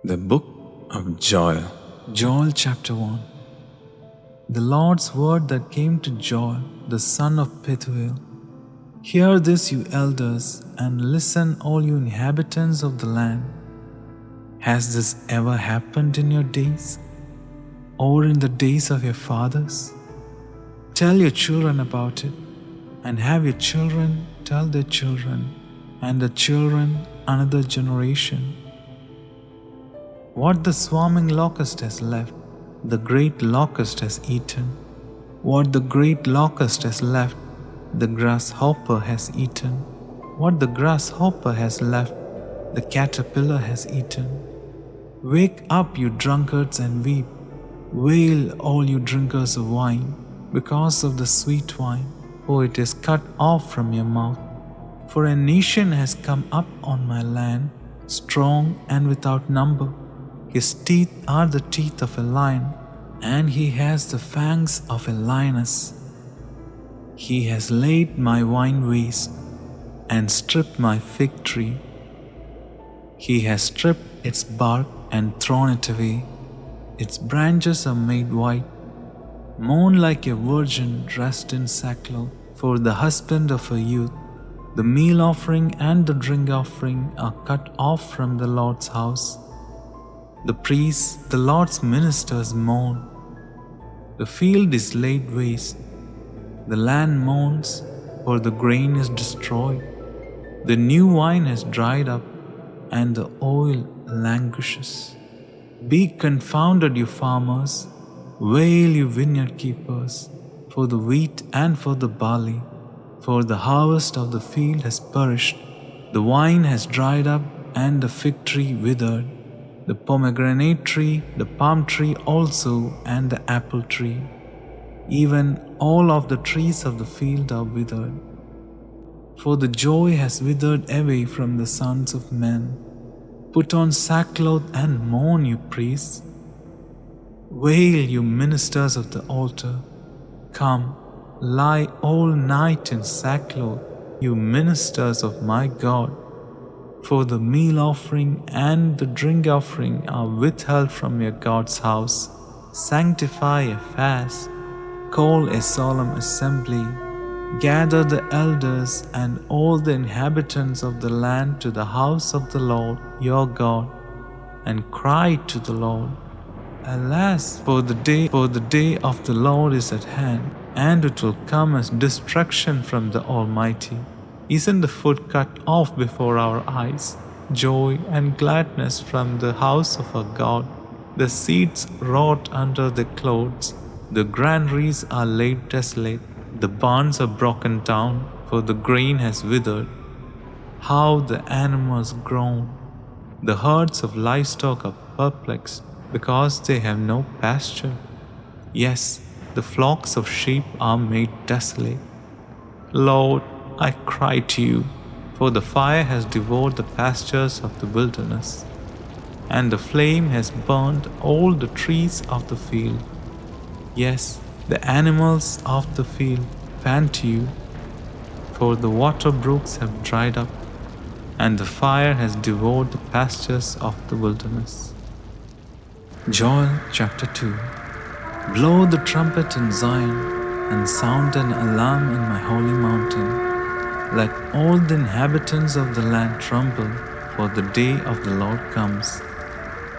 The Book of Joel. Joel chapter 1. The Lord's word that came to Joel, the son of Pethuel. Hear this, you elders, and listen, all you inhabitants of the land. Has this ever happened in your days, or in the days of your fathers? Tell your children about it, and have your children tell their children, and the children another generation. What the swarming locust has left, the great locust has eaten. What the great locust has left, the grasshopper has eaten. What the grasshopper has left, the caterpillar has eaten. Wake up, you drunkards, and weep. Wail, all you drinkers of wine, because of the sweet wine, for it is cut off from your mouth. For a nation has come up on my land, strong and without number. His teeth are the teeth of a lion, and he has the fangs of a lioness. He has laid my wine waste, and stripped my fig tree. He has stripped its bark and thrown it away. Its branches are made white. Mourn like a virgin dressed in sackcloth for the husband of her youth. The meal offering and the drink offering are cut off from the Lord's house. The priests, the Lord's ministers, mourn. The field is laid waste. The land mourns, for the grain is destroyed. The new wine has dried up, and the oil languishes. Be confounded, you farmers. Wail, you vineyard keepers, for the wheat and for the barley. For the harvest of the field has perished. The wine has dried up, and the fig tree withered. The pomegranate tree, the palm tree also, and the apple tree. Even all of the trees of the field are withered. For the joy has withered away from the sons of men. Put on sackcloth and mourn, you priests. Wail, you ministers of the altar. Come, lie all night in sackcloth, you ministers of my God. For the meal offering and the drink offering are withheld from your God's house. Sanctify a fast, call a solemn assembly, gather the elders and all the inhabitants of the land to the house of the Lord your God, and cry to the Lord. Alas, for the day of the Lord is at hand, and it will come as destruction from the Almighty. Isn't the foot cut off before our eyes? Joy and gladness from the house of our God. The seats rot under the clothes. The granaries are laid desolate. The barns are broken down, for the grain has withered. How the animals groan. The herds of livestock are perplexed, because they have no pasture. Yes, the flocks of sheep are made desolate. Lord, I cry to you, for the fire has devoured the pastures of the wilderness, and the flame has burned all the trees of the field. Yes, the animals of the field pant to you, for the water brooks have dried up, and the fire has devoured the pastures of the wilderness. Joel chapter 2. Blow the trumpet in Zion, and sound an alarm in my holy mountain. Let all the inhabitants of the land tremble, for the day of the Lord comes,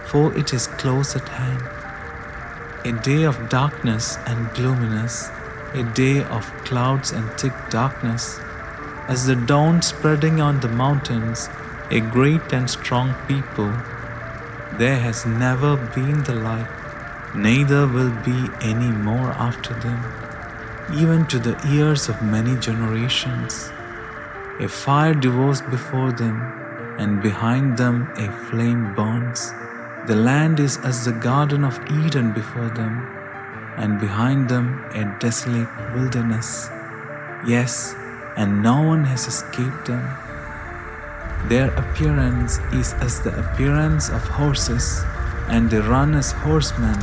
for it is close at hand. A day of darkness and gloominess, a day of clouds and thick darkness, as the dawn spreading on the mountains, a great and strong people. There has never been the like, neither will be any more after them, even to the ears of many generations. A fire devours before them, and behind them a flame burns. The land is as the Garden of Eden before them, and behind them a desolate wilderness. Yes, and no one has escaped them. Their appearance is as the appearance of horses, and they run as horsemen.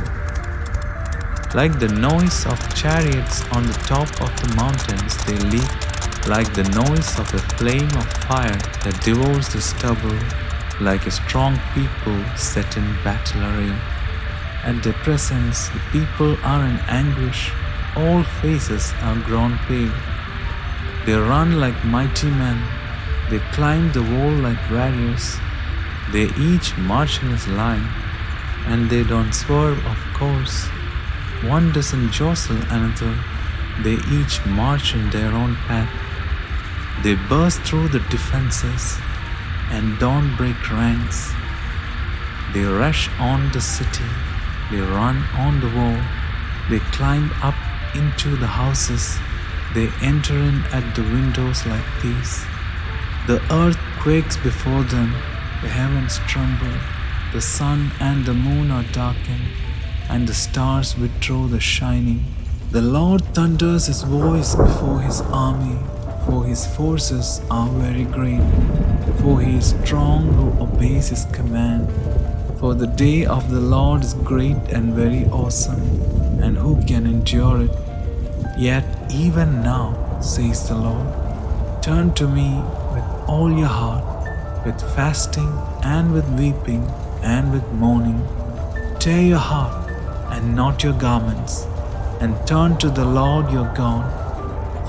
Like the noise of chariots on the top of the mountains they leap, like the noise of a flame of fire that devours the stubble. like a strong people set in battle array. At their presence, the people are in anguish, all faces are grown pale. They run like mighty men, they climb the wall like warriors. They each march in his line, and they don't swerve off course. One doesn't jostle another, they each march in their own path. They burst through the defenses and don't break ranks. They rush on the city, they run on the wall, they climb up into the houses, they enter in at the windows like thieves. The earth quakes before them, the heavens tremble, the sun and the moon are darkened, and the stars withdraw the shining. The Lord thunders his voice before his army, for his forces are very great. For he is strong who obeys his command. For the day of the Lord is great and very awesome, and who can endure it? Yet even now, says the Lord, turn to me with all your heart, with fasting and with weeping and with mourning. Tear your heart and not your garments, and turn to the Lord your God.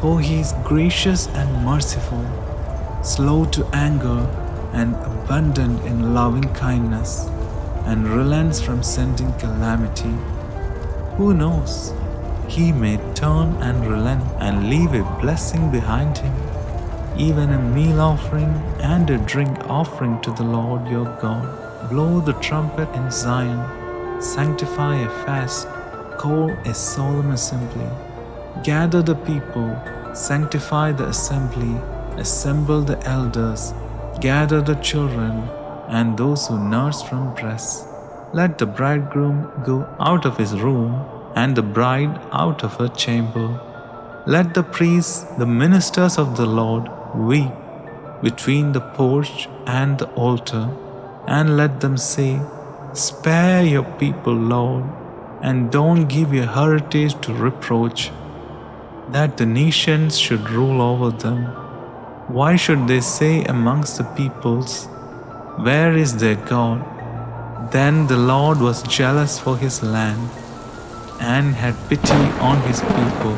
For he is gracious and merciful, slow to anger and abundant in loving kindness, and relents from sending calamity. Who knows? He may turn and relent and leave a blessing behind him, even a meal offering and a drink offering to the Lord your God. Blow the trumpet in Zion, sanctify a fast, call a solemn assembly. Gather the people, sanctify the assembly, assemble the elders, gather the children and those who nurse from breasts. Let the bridegroom go out of his room and the bride out of her chamber. Let the priests, the ministers of the Lord, weep between the porch and the altar, and let them say, spare your people, Lord, and don't give your heritage to reproach, that the nations should rule over them. Why should they say amongst the peoples, where is their God? Then the Lord was jealous for his land and had pity on his people.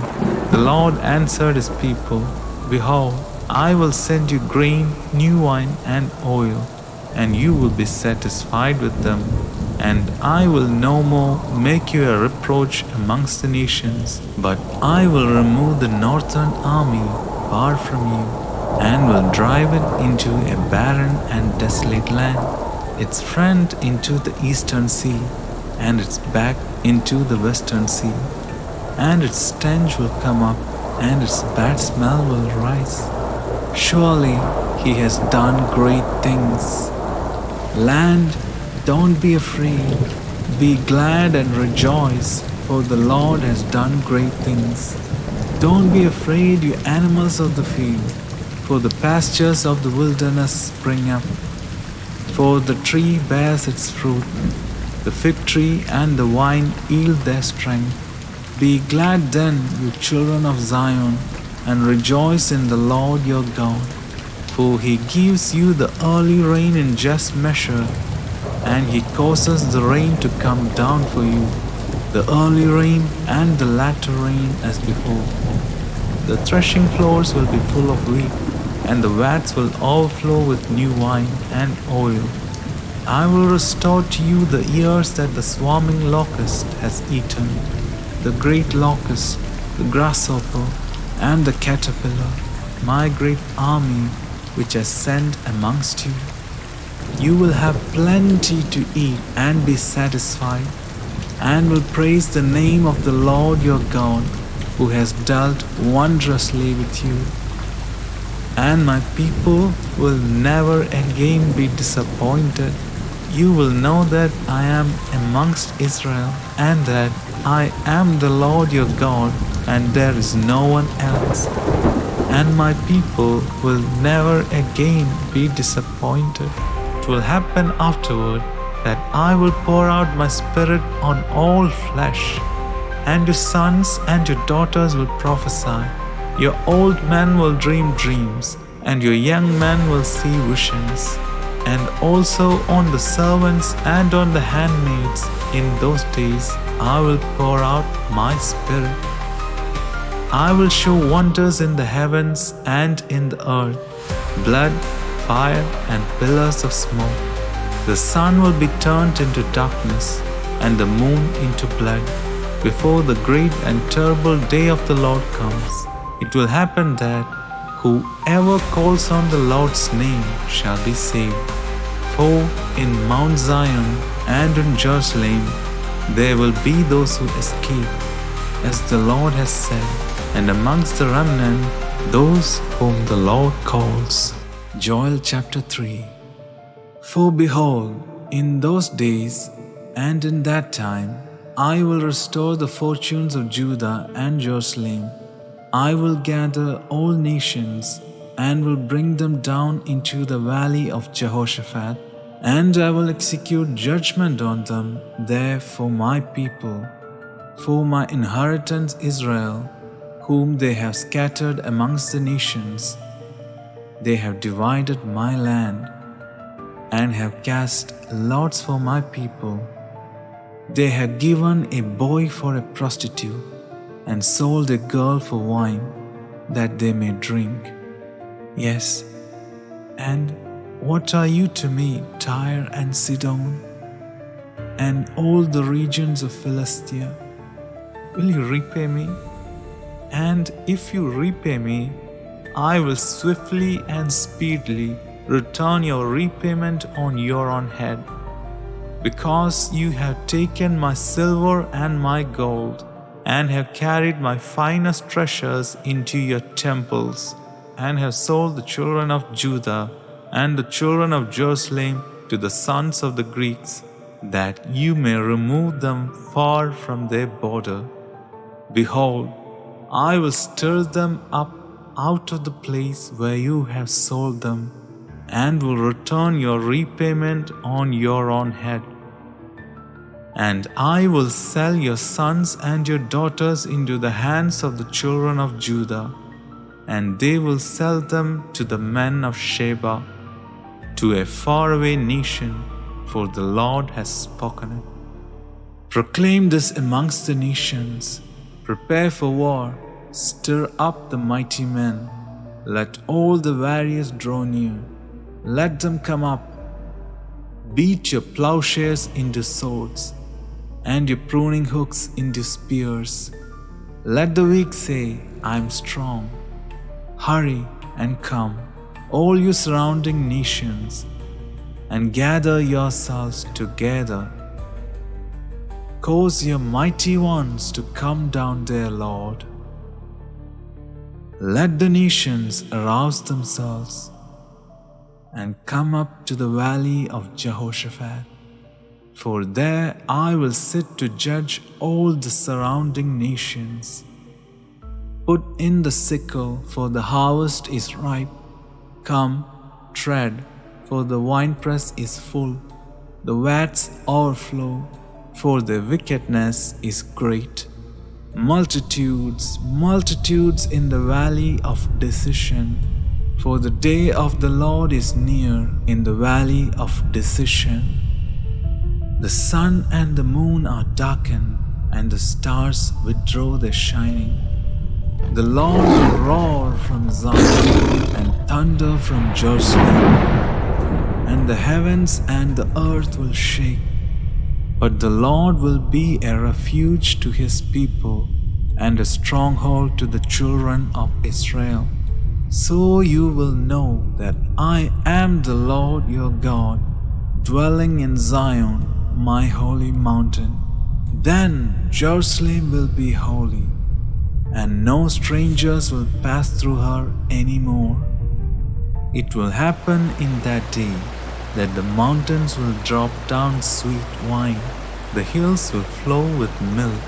The Lord answered his people, behold, I will send you grain, new wine, and oil, and you will be satisfied with them. And I will no more make you a reproach amongst the nations, but I will remove the northern army far from you, and will drive it into a barren and desolate land, its front into the eastern sea, and its back into the western sea. And its stench will come up, and its bad smell will rise. Surely he has done great things. Land, don't be afraid. Be glad and rejoice, for the Lord has done great things. Don't be afraid, you animals of the field, for the pastures of the wilderness spring up. For the tree bears its fruit, the fig tree and the vine yield their strength. Be glad then, you children of Zion, and rejoice in the Lord your God. For he gives you the early rain in just measure, and he causes the rain to come down for you, the early rain and the latter rain as before. The threshing floors will be full of wheat, and the vats will overflow with new wine and oil. I will restore to you the years that the swarming locust has eaten, the great locust, the grasshopper, and the caterpillar, my great army which I sent amongst you. You will have plenty to eat and be satisfied, and will praise the name of the Lord your God, who has dealt wondrously with you. And my people will never again be disappointed. You will know that I am amongst Israel, and that I am the Lord your God, and there is no one else. And my people will never again be disappointed. It will happen afterward that I will pour out my spirit on all flesh, and your sons and your daughters will prophesy. Your old men will dream dreams, and your young men will see visions. and also on the servants and on the handmaids. In those days I will pour out my Spirit. I will show wonders in the heavens and in the earth, blood, fire, and pillars of smoke. The sun will be turned into darkness, and the moon into blood, before the great and terrible day of the Lord comes. It will happen that whoever calls on the Lord's name shall be saved. For in Mount Zion and in Jerusalem there will be those who escape, as the Lord has said, and amongst the remnant those whom the Lord calls. Joel chapter 3. For behold, in those days and in that time I will restore the fortunes of Judah and Jerusalem. I will gather all nations and will bring them down into the valley of Jehoshaphat, and I will execute judgment on them there for my people, for my inheritance Israel, whom they have scattered amongst the nations. They have divided my land and have cast lots for my people. They have given a boy for a prostitute and sold a girl for wine, that they may drink. Yes, and what are you to me, Tyre and Sidon, and all the regions of Philistia? Will you repay me? And if you repay me, I will swiftly and speedily return your repayment on your own head. Because you have taken my silver and my gold, and have carried my finest treasures into your temples, and have sold the children of Judah and the children of Jerusalem to the sons of the Greeks, that you may remove them far from their border. Behold, I will stir them up out of the place where you have sold them, and will return your repayment on your own head. And I will sell your sons and your daughters into the hands of the children of Judah, and they will sell them to the men of Sheba, to a faraway nation, for the Lord has spoken it. Proclaim this amongst the nations. Prepare for war, stir up the mighty men. Let all the warriors draw near. Let them come up. Beat your plowshares into swords, and your pruning hooks into spears. Let the weak say, I am strong. Hurry and come, all you surrounding nations, and gather yourselves together. Cause your mighty ones to come down there, Lord. Let the nations arouse themselves and come up to the valley of Jehoshaphat, for there I will sit to judge all the surrounding nations. Put in the sickle, for the harvest is ripe. Come, tread, for the winepress is full. The vats overflow, for their wickedness is great. Multitudes, multitudes in the valley of decision, for the day of the Lord is near in the valley of decision. The sun and the moon are darkened, and the stars withdraw their shining. The Lord will roar from Zion and thunder from Jerusalem, and the heavens and the earth will shake. But the Lord will be a refuge to his people and a stronghold to the children of Israel. So you will know that I am the Lord your God, dwelling in Zion, my holy mountain. Then Jerusalem will be holy, and no strangers will pass through her anymore. It will happen in that day that the mountains will drop down sweet wine, the hills will flow with milk,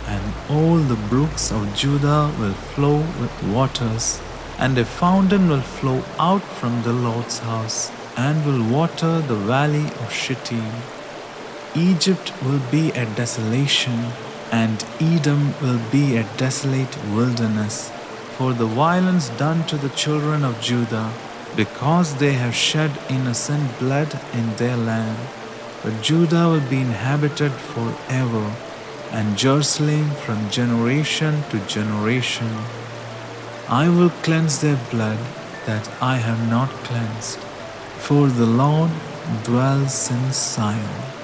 and all the brooks of Judah will flow with waters, and a fountain will flow out from the Lord's house, and will water the valley of Shittim. Egypt will be a desolation, and Edom will be a desolate wilderness, for the violence done to the children of Judah, because they have shed innocent blood in their land. But Judah will be inhabited forever, and Jerusalem from generation to generation. I will cleanse their blood that I have not cleansed, for the Lord dwells in Zion.